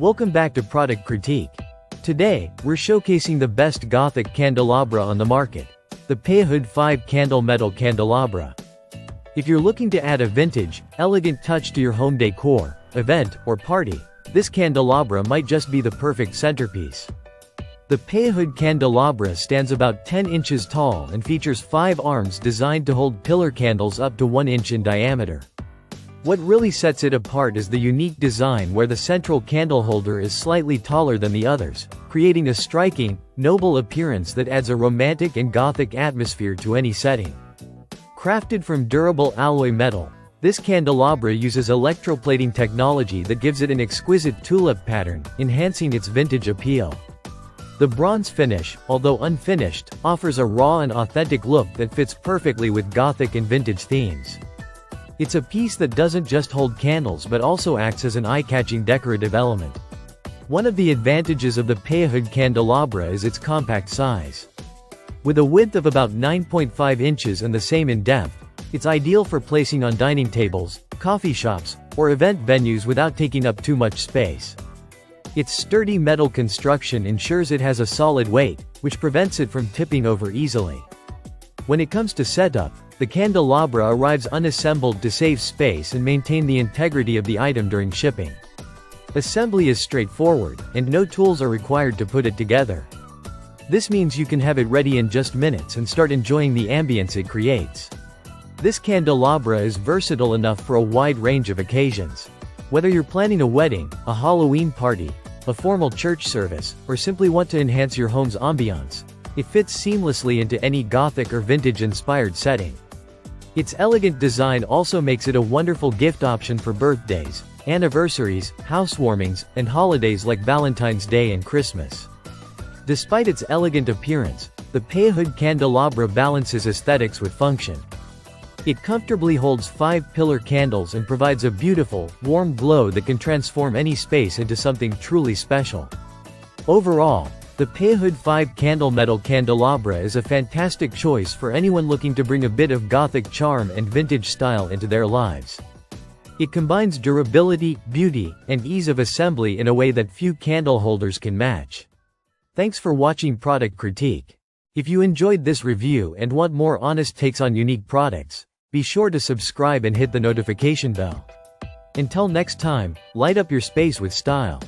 Welcome back to Product Critique. Today, we're showcasing the best Gothic candelabra on the market, the Peohud 5 Candle Metal Candelabra. If you're looking to add a vintage, elegant touch to your home decor, event, or party, this candelabra might just be the perfect centerpiece. The Peohud candelabra stands about 10 inches tall and features 5 arms designed to hold pillar candles up to 1 inch in diameter. What really sets it apart is the unique design where the central candle holder is slightly taller than the others, creating a striking, noble appearance that adds a romantic and Gothic atmosphere to any setting. Crafted from durable alloy metal, this candelabra uses electroplating technology that gives it an exquisite tulip pattern, enhancing its vintage appeal. The bronze finish, although unfinished, offers a raw and authentic look that fits perfectly with Gothic and vintage themes. It's a piece that doesn't just hold candles but also acts as an eye-catching decorative element. One of the advantages of the Peohud candelabra is its compact size. With a width of about 9.5 inches and the same in depth, it's ideal for placing on dining tables, coffee shops, or event venues without taking up too much space. Its sturdy metal construction ensures it has a solid weight, which prevents it from tipping over easily. When it comes to setup, the candelabra arrives unassembled to save space and maintain the integrity of the item during shipping. Assembly is straightforward, and no tools are required to put it together. This means you can have it ready in just minutes and start enjoying the ambience it creates. This candelabra is versatile enough for a wide range of occasions. Whether you're planning a wedding, a Halloween party, a formal church service, or simply want to enhance your home's ambiance, it fits seamlessly into any Gothic or vintage-inspired setting. Its elegant design also makes it a wonderful gift option for birthdays, anniversaries, housewarmings, and holidays like Valentine's Day and Christmas. Despite its elegant appearance, the Peohud candelabra balances aesthetics with function. It comfortably holds 5 pillar candles and provides a beautiful, warm glow that can transform any space into something truly special. Overall, the Peohud 5 Candle Metal Candelabra is a fantastic choice for anyone looking to bring a bit of Gothic charm and vintage style into their lives. It combines durability, beauty, and ease of assembly in a way that few candle holders can match. Thanks for watching Product Critique. If you enjoyed this review and want more honest takes on unique products, be sure to subscribe and hit the notification bell. Until next time, light up your space with style.